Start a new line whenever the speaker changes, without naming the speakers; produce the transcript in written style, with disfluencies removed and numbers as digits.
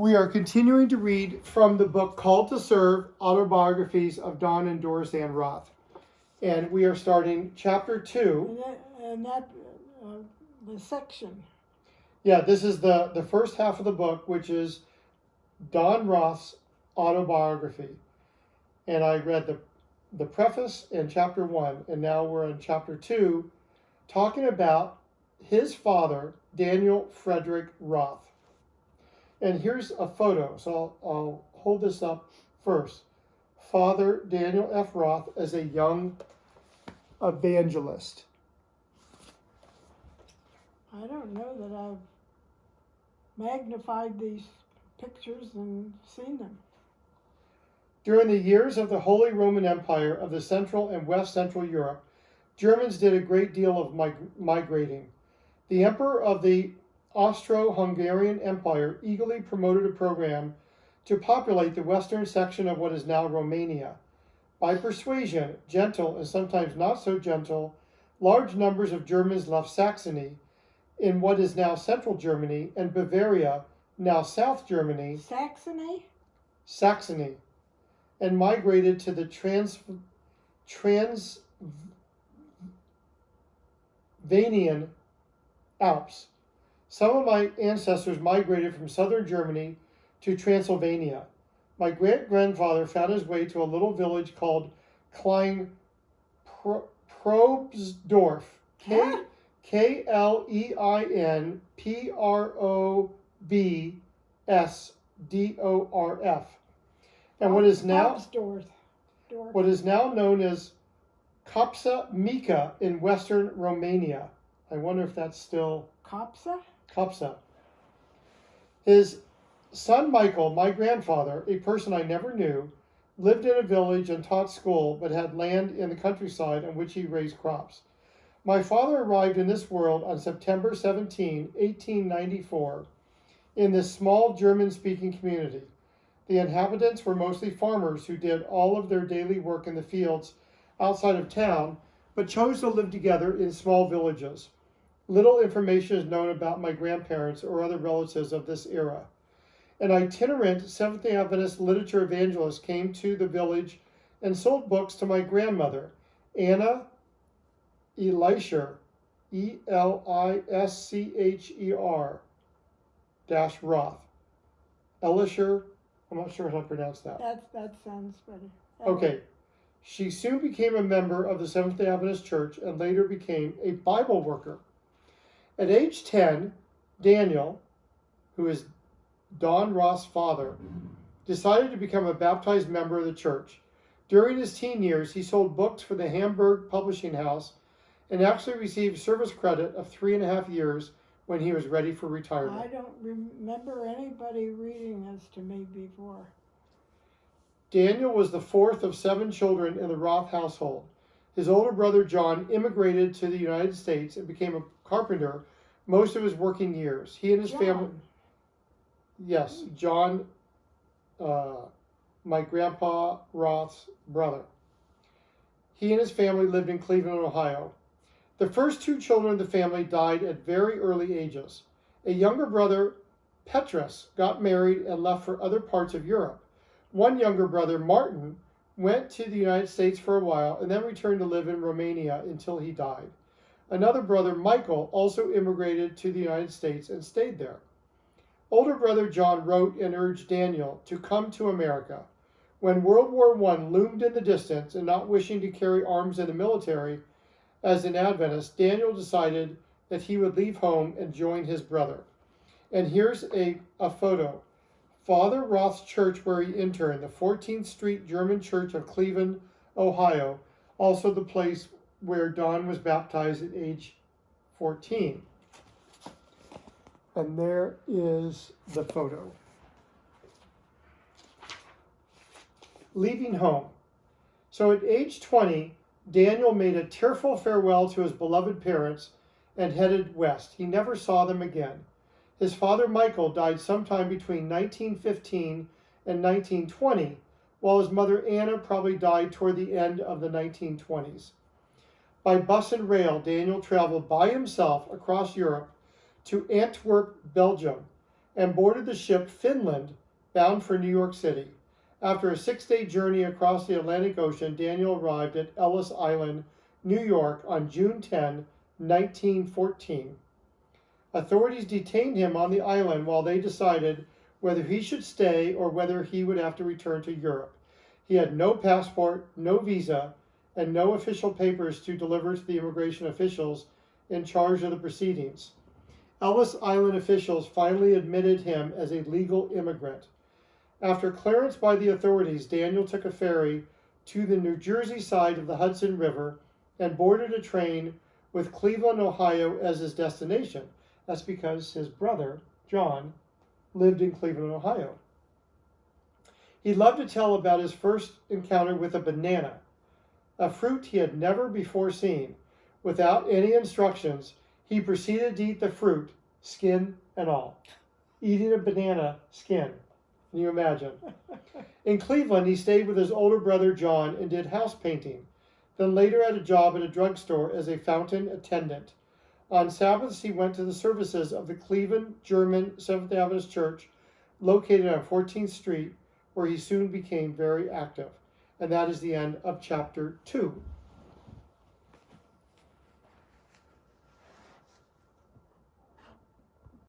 We are continuing to read from the book Called to Serve, Autobiographies of Don and Doris Ann Roth. And we are starting chapter 2.
The section.
Yeah, this is the first half of the book, which is Don Roth's autobiography. And I read the preface in chapter 1, and now we're in chapter 2, talking about his father, Daniel Frederick Roth. And here's a photo, so I'll hold this up first. Father Daniel F. Roth as a young evangelist.
I don't know that I've magnified these pictures and seen them.
During the years of the Holy Roman Empire of the Central and West Central Europe, Germans did a great deal of migrating. The Emperor of the Austro-Hungarian Empire eagerly promoted a program to populate the western section of what is now Romania. By persuasion, gentle and sometimes not so gentle, large numbers of Germans left Saxony, in what is now central Germany, and Bavaria, now South Germany, Saxony, and migrated to the Transylvanian Alps. Some of my ancestors migrated from southern Germany to Transylvania. My great-grandfather found his way to a little village called Klein Probsdorf, Kleinprobsdorf, and what is now known as Kopsa Mica in western Romania. I wonder if that's still Kopsa. His son Michael, my grandfather, a person I never knew, lived in a village and taught school, but had land in the countryside on which he raised crops. My father arrived in this world on September 17, 1894, in this small German-speaking community. The inhabitants were mostly farmers who did all of their daily work in the fields outside of town, but chose to live together in small villages. Little information is known about my grandparents or other relatives of this era. An itinerant Seventh-day Adventist literature evangelist came to the village and sold books to my grandmother, Anna Elischer, Elischer Roth. Elischer, I'm not sure how to pronounce that.
That sounds better.
Okay. She soon became a member of the Seventh-day Adventist Church and later became a Bible worker. At age 10, Daniel, who is Don Roth's father, decided to become a baptized member of the church. During his teen years, he sold books for the Hamburg Publishing House and actually received service credit of 3.5 years when he was ready for retirement.
I don't remember anybody reading this to me before.
Daniel was the fourth of 7 children in the Roth household. His older brother John immigrated to the United States and became a carpenter most of his working years. He and his family... Yes, John, my grandpa Roth's brother. He and his family lived in Cleveland, Ohio. The first 2 children of the family died at very early ages. A younger brother, Petrus, got married and left for other parts of Europe. One younger brother, Martin, went to the United States for a while and then returned to live in Romania until he died. Another brother, Michael, also immigrated to the United States and stayed there. Older brother John wrote and urged Daniel to come to America. When World War I loomed in the distance and not wishing to carry arms in the military as an Adventist, Daniel decided that he would leave home and join his brother. And here's a photo. Father Roth's church where he interned, the 14th Street German Church of Cleveland, Ohio, also the place where Don was baptized at age 14. And there is the photo. Leaving home. So at age 20, Daniel made a tearful farewell to his beloved parents and headed west. He never saw them again. His father Michael died sometime between 1915 and 1920, while his mother Anna probably died toward the end of the 1920s. By bus and rail, Daniel traveled by himself across Europe to Antwerp, Belgium, and boarded the ship Finland, bound for New York City. After a 6-day journey across the Atlantic Ocean, Daniel arrived at Ellis Island, New York on June 10, 1914. Authorities detained him on the island while they decided whether he should stay or whether he would have to return to Europe. He had no passport, no visa, and no official papers to deliver to the immigration officials in charge of the proceedings. Ellis Island officials finally admitted him as a legal immigrant. After clearance by the authorities, Daniel took a ferry to the New Jersey side of the Hudson River and boarded a train with Cleveland, Ohio as his destination. That's because his brother, John, lived in Cleveland, Ohio. He loved to tell about his first encounter with a banana, a fruit he had never before seen. Without any instructions, he proceeded to eat the fruit, skin and all. Eating a banana skin. Can you imagine? In Cleveland, he stayed with his older brother John and did house painting, then later had a job at a drugstore as a fountain attendant. On Sabbaths, he went to the services of the Cleveland German Seventh Adventist Church, located on 14th Street, where he soon became very active. And that is the end of chapter 2.